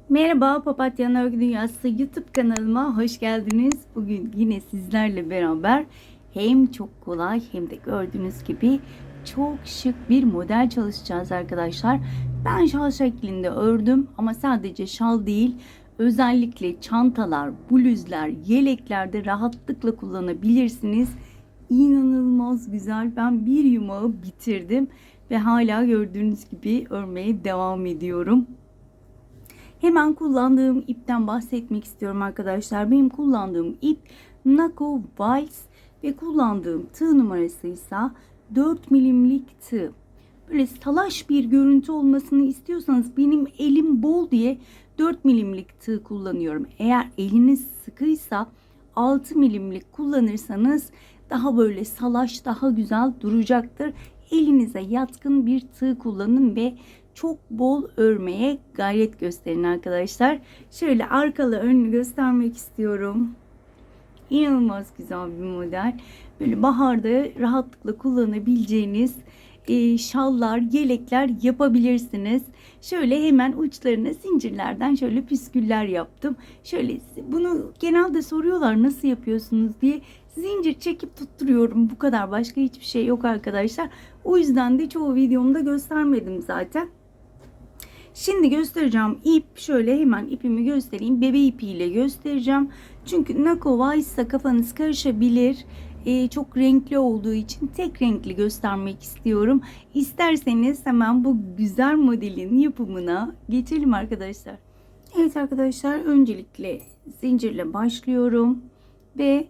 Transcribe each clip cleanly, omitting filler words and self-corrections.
Merhaba, Papatyanın Örgü Dünyası YouTube kanalıma hoş geldiniz. Bugün yine sizlerle beraber hem çok kolay hem de gördüğünüz gibi çok şık bir model çalışacağız arkadaşlar. Ben şal şeklinde ördüm ama sadece şal değil, özellikle çantalar, bluzlar, yeleklerde rahatlıkla kullanabilirsiniz. İnanılmaz güzel. Ben bir yumağı bitirdim ve hala gördüğünüz gibi örmeye devam ediyorum. Hemen kullandığım ipten bahsetmek istiyorum arkadaşlar. Benim kullandığım ip Nako Vals ve kullandığım tığ numarası ise 4 milimlik tığ. Böyle salaş bir görüntü olmasını istiyorsanız benim elim bol diye 4 milimlik tığ kullanıyorum. Eğer eliniz sıkıysa 6 milimlik kullanırsanız daha böyle salaş, daha güzel duracaktır. Elinize yatkın bir tığ kullanın ve çok bol örmeye gayret gösterin arkadaşlar. Şöyle arkalı önünü göstermek istiyorum. İnanılmaz güzel bir model. Böyle baharda rahatlıkla kullanabileceğiniz şallar, yelekler yapabilirsiniz. Şöyle hemen uçlarına zincirlerden şöyle püsküller yaptım. Şöyle bunu genelde soruyorlar nasıl yapıyorsunuz diye. Zincir çekip tutturuyorum. Bu kadar, başka hiçbir şey yok arkadaşlar. O yüzden de çoğu videomda göstermedim zaten. Şimdi göstereceğim ip, şöyle hemen ipimi göstereyim. Bebe ipiyle göstereceğim. Çünkü Nako Vice'sa kafanız karışabilir. Çok renkli olduğu için tek renkli göstermek istiyorum. İsterseniz hemen bu güzel modelin yapımına geçelim arkadaşlar. Evet arkadaşlar, öncelikle zincirle başlıyorum. Ve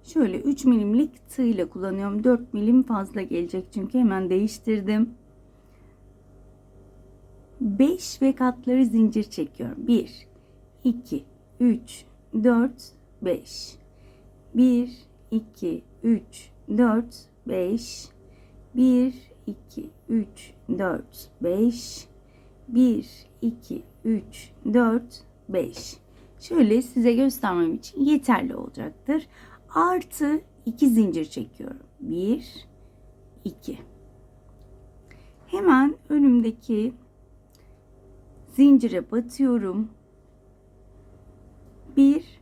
şöyle 3 milimlik tığ ile kullanıyorum. 4 milim fazla gelecek çünkü hemen değiştirdim. 5 ve katları zincir çekiyorum. 1, 2, 3, 4, 5. 1, 2, 3, 4, 5. 1, 2, 3, 4, 5. 1, 2, 3, 4, 5. Şöyle size göstermem için yeterli olacaktır. Artı 2 zincir çekiyorum. 1, 2. Hemen önümdeki zincire batıyorum. Bir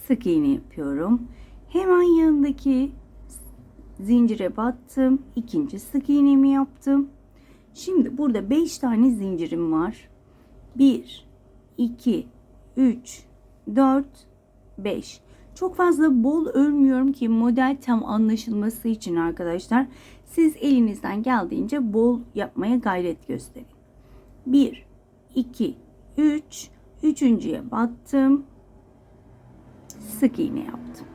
sık iğne yapıyorum. Hemen yanındaki zincire battım. İkinci sık iğnemi yaptım. Şimdi burada 5 tane zincirim var. 1, 2, 3, 4, 5. Çok fazla bol örmüyorum ki model tam anlaşılması için arkadaşlar. Siz elinizden geldiğince bol yapmaya gayret gösterin. 1, 2, 3, üçüncüye battım. Sık iğne yaptım.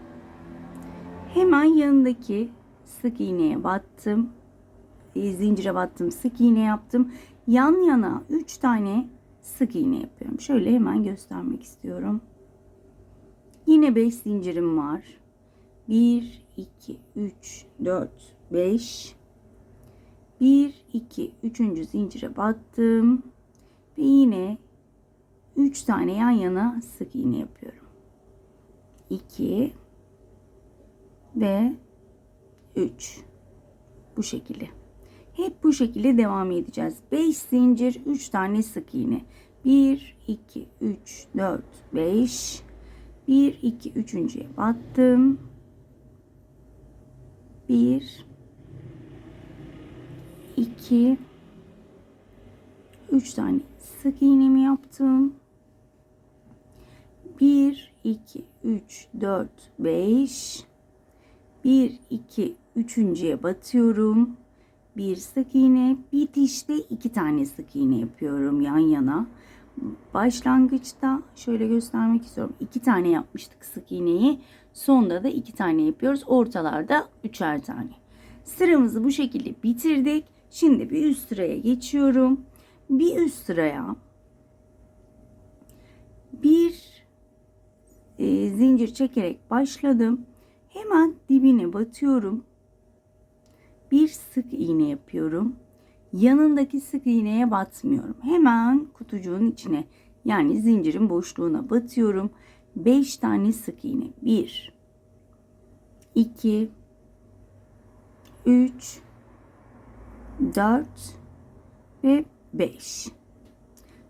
Hemen yanındaki sık iğneye battım. Zincire battım, sık iğne yaptım. Yan yana 3 tane sık iğne yapıyorum. Şöyle hemen göstermek istiyorum. Yine 5 zincirim var. 1, 2, 3, 4, 5. 1, 2, 3. zincire battım. Ve yine 3 tane yan yana sık iğne yapıyorum. 2 ve 3. Bu şekilde. Hep bu şekilde devam edeceğiz. 5 zincir, 3 tane sık iğne. 1, 2, 3, 4, 5. 1, 2, üçüncüye battım. 1, 2, 3 tane sık iğnemi yaptım. 1, 2, 3, 4, 5. 1, 2, üçüncüye batıyorum. Bir sık iğne, bitişte 2 tane sık iğne yapıyorum yan yana. Başlangıçta şöyle göstermek istiyorum. 2 tane yapmıştık sık iğneyi. Sonda da 2 tane yapıyoruz. Ortalarda 3'er tane. Sıramızı bu şekilde bitirdik. Şimdi bir üst sıraya geçiyorum. Bir üst sıraya bir zincir çekerek başladım. Hemen dibine batıyorum. Bir sık iğne yapıyorum. Yanındaki sık iğneye batmıyorum. Hemen kutucuğun içine, yani zincirin boşluğuna batıyorum. 5 tane sık iğne. 1, 2, 3, 4 ve 5.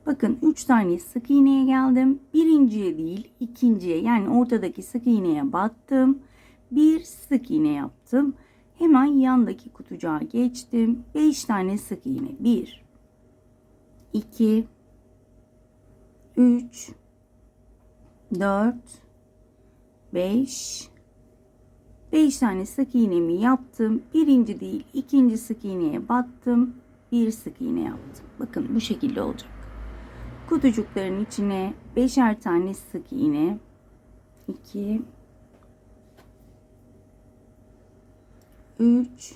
Bakın 3 tane sık iğneye geldim. Birinciye değil ikinciye, yani ortadaki sık iğneye battım. Bir sık iğne yaptım. Hemen yandaki kutucuğa geçtim. 5 tane sık iğne. 1 2 3 4 5 tane sık iğnemi yaptım. Birinci değil ikinci sık iğneye battım. Bir sık iğne yaptım. Bakın bu şekilde olacak. Kutucukların içine 5'er tane sık iğne. 2 3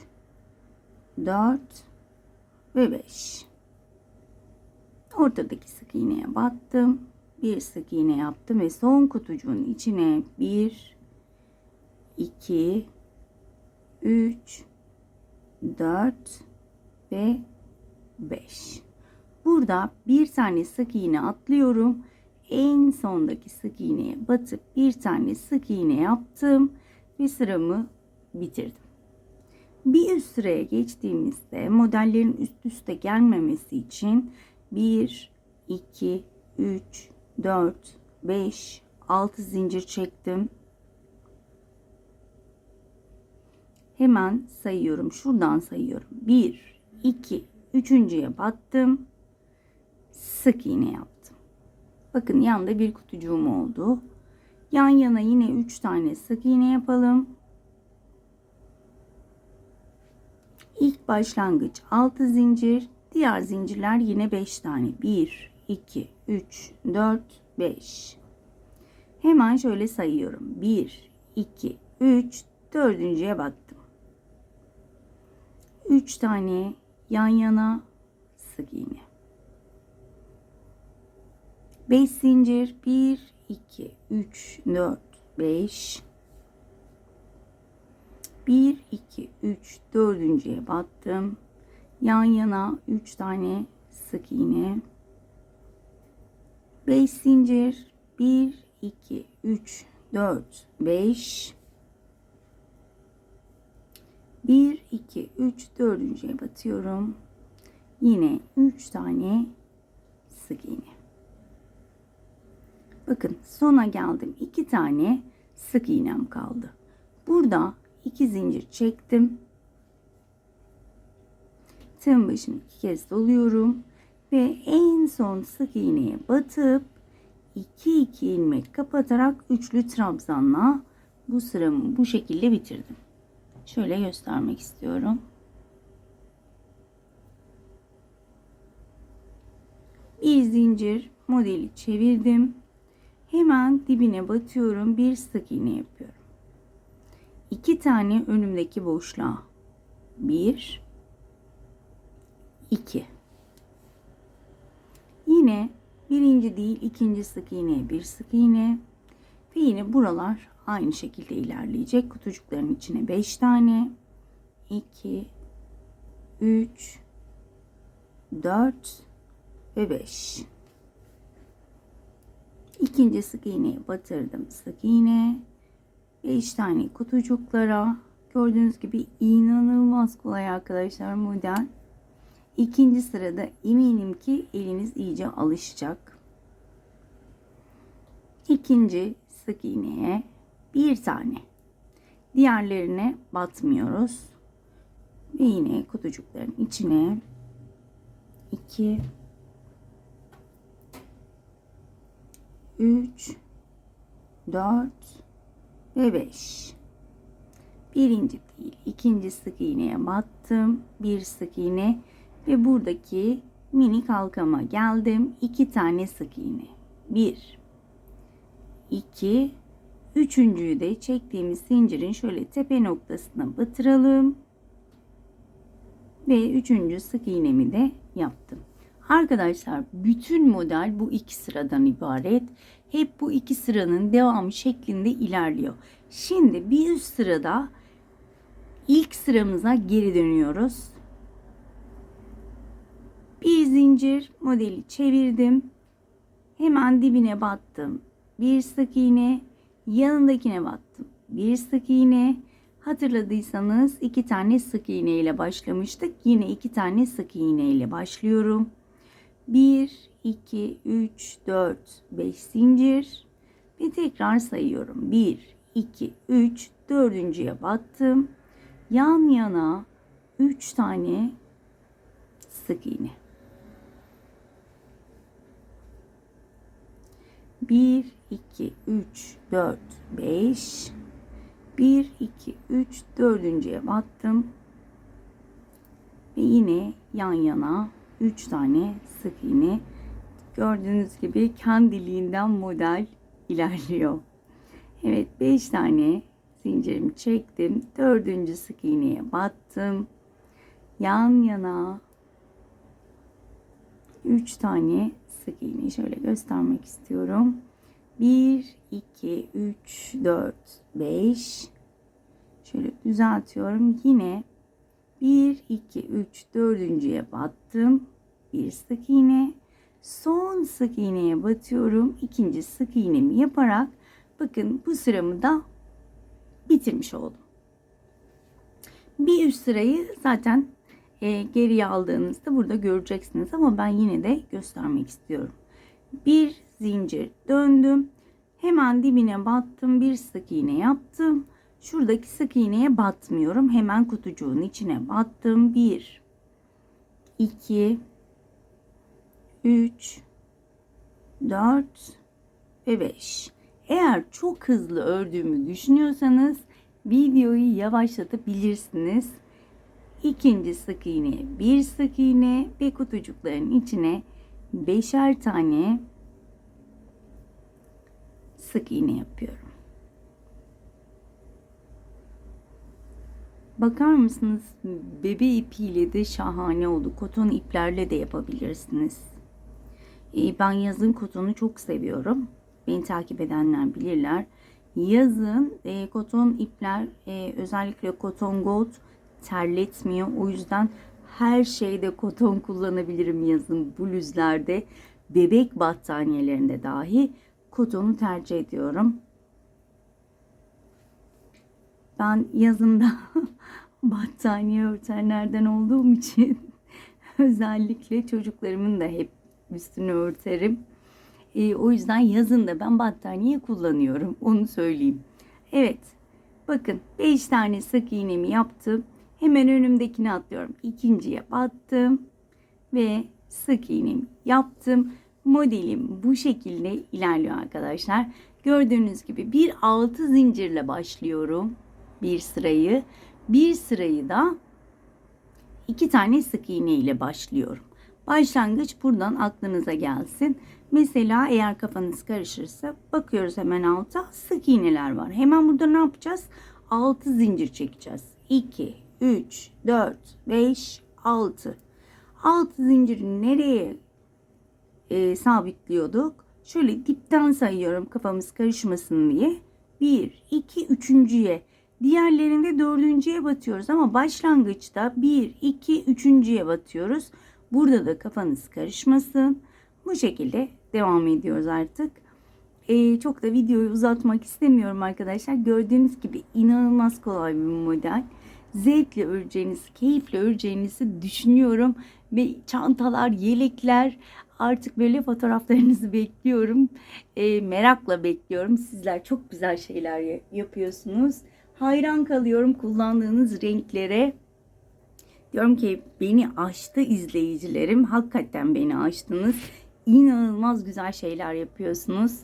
4 ve 5. Ortadaki sık iğneye battım. Bir sık iğne yaptım ve son kutucuğun içine 1 2 3 4 ve 5. Burada bir tane sık iğne atlıyorum. En sondaki sık iğneye batıp bir tane sık iğne yaptım ve sıramı bitirdim. Bir üst sıraya geçtiğimizde modellerin üst üste gelmemesi için 1 2 3 4 5 6 zincir çektim. Hemen sayıyorum. Şuradan sayıyorum. 1 2 üçüncüye battım. Sık iğne yaptım. Bakın yanda bir kutucuğum oldu. Yan yana yine 3 tane sık iğne yapalım. İlk başlangıç 6 zincir. Diğer zincirler yine 5 tane. 1 2 3 4 5. Hemen şöyle sayıyorum. 1 2 3 dördüncüye battım. 3 tane yan yana sık iğne. 5 zincir. 1 2 3 4 5. 1 2 3 dördüncüye battım. Yan yana 3 tane sık iğne. 5 zincir. 1 2 3 4 5. 1 2 3 dördüncüye batıyorum. Yine 3 tane sık iğne. Bakın sona geldim. 2 tane sık iğnem kaldı. Burada 2 zincir çektim. Tığın başını 2 kez doluyorum ve en son sık iğneye batıp 2 2 ilmek kapatarak üçlü trabzanla bu sıramı bu şekilde bitirdim. Şöyle göstermek istiyorum. Bir zincir modeli çevirdim. Hemen dibine batıyorum. Bir sık iğne yapıyorum. 2 tane önümdeki boşluğa. 1 2. Yine birinci değil ikinci sık iğneye bir sık iğne ve yine buralar aynı şekilde ilerleyecek. Kutucukların içine 5 tane. 2 3 4 ve 5. İkinci sık iğneye batırdım. Sık iğne. 5 tane kutucuklara. Gördüğünüz gibi inanılmaz kolay arkadaşlar model. İkinci sırada eminim ki eliniz iyice alışacak. İkinci sık iğneye bir tane. Diğerlerine batmıyoruz. Ve yine kutucukların içine 2 3 4 ve 5. Birinci değil ikinci sık iğneye battım. Bir sık iğne ve buradaki minik halkama geldim. 2 tane sık iğne. 1 2 üçüncüyü de çektiğimiz zincirin şöyle tepe noktasına batıralım. Ve üçüncü sık iğnemi de yaptım. Arkadaşlar bütün model bu 2 sıradan ibaret. Hep bu 2 sıranın devamı şeklinde ilerliyor. Şimdi bir üst sırada ilk sıramıza geri dönüyoruz. Bir zincir modeli çevirdim. Hemen dibine battım. Bir sık iğne, yanındakine battım. Bir sık iğne. Hatırladıysanız 2 tane sık iğne ile başlamıştık. Yine 2 tane sık iğne ile başlıyorum. 1, 2, 3, 4, 5 zincir ve tekrar sayıyorum. 1, 2, 3, dördüncüye battım. Yan yana 3 tane sık iğne. 1, 2, 3, 4, 5. 1, 2, 3, dördüncüye battım. Ve yine yan yana 3 tane sık iğne. Gördüğünüz gibi kendiliğinden model ilerliyor. Evet, 5 tane zincirimi çektim. Dördüncü sık iğneye battım. Yan yana 3 tane sık iğne şöyle göstermek istiyorum. 1, 2, 3, 4, 5. Şöyle düzeltiyorum. Yine 1, 2, 3, dördüncüye battım. Bir sık iğne. Son sık iğneye batıyorum. İkinci sık iğnemi yaparak bakın bu sıramı da bitirmiş oldum. Bir üst sırayı zaten geriye aldığınızda burada göreceksiniz ama ben yine de göstermek istiyorum. Bir zincir döndüm. Hemen dibine battım. Bir sık iğne yaptım. Şuradaki sık iğneye batmıyorum. Hemen kutucuğun içine battım. 1, 2, 3, 4 ve 5. Eğer çok hızlı ördüğümü düşünüyorsanız videoyu yavaşlatabilirsiniz. İkinci sık iğneye bir sık iğne ve kutucukların içine 5'er tane sık iğne yapıyorum. Bakar mısınız? Bebe ipiyle de şahane oldu. Koton iplerle de yapabilirsiniz. Ben yazın kotonu çok seviyorum. Beni takip edenler bilirler. Yazın koton ipler özellikle koton gold terletmiyor. O yüzden her şeyde koton kullanabilirim yazın. Bluzlerde, bebek battaniyelerinde dahi kotonu tercih ediyorum. Ben yazında battaniye örtenlerden olduğum için özellikle çocuklarımın da hep üstünü örterim. O yüzden yazın da ben battaniye kullanıyorum. Onu söyleyeyim. Evet. Bakın 5 tane sık iğnemi yaptım. Hemen önümdekini atlıyorum. İkinciye battım. Ve sık iğnemi yaptım. Modelim bu şekilde ilerliyor arkadaşlar. Gördüğünüz gibi bir 6 zincirle başlıyorum. Bir sırayı. Bir sırayı da 2 tane sık iğne ile başlıyorum. Başlangıç buradan aklınıza gelsin. Mesela eğer kafanız karışırsa bakıyoruz hemen alta sık iğneler var. Hemen burada ne yapacağız? 6 zincir çekeceğiz. 2, 3, 4, 5, 6. 6 zinciri nereye sabitliyorduk? Şöyle dipten sayıyorum kafamız karışmasın diye. 1, 2, 3.'ye. Diğerlerinde 4.'ye batıyoruz ama başlangıçta 1, 2, 3.'ye batıyoruz. Burada da kafanız karışmasın. Bu şekilde devam ediyoruz artık. Çok da videoyu uzatmak istemiyorum arkadaşlar. Gördüğünüz gibi inanılmaz kolay bir model. Zevkle öreceğinizi, keyifle öreceğinizi düşünüyorum. Ve çantalar, yelekler artık böyle fotoğraflarınızı bekliyorum. Merakla bekliyorum. Sizler çok güzel şeyler yapıyorsunuz. Hayran kalıyorum kullandığınız renklere. Diyorum ki beni aştı izleyicilerim. Hakikaten beni aştınız. İnanılmaz güzel şeyler yapıyorsunuz.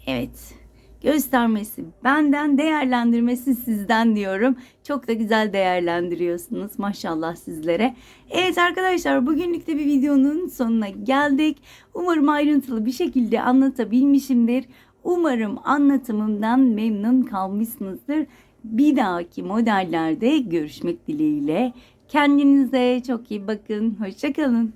Evet. Göstermesi benden, değerlendirmesi sizden diyorum. Çok da güzel değerlendiriyorsunuz. Maşallah sizlere. Evet arkadaşlar, bugünlük de bir videonun sonuna geldik. Umarım ayrıntılı bir şekilde anlatabilmişimdir. Umarım anlatımımdan memnun kalmışsınızdır. Bir dahaki modellerde görüşmek dileğiyle. Kendinize çok iyi bakın. Hoşça kalın.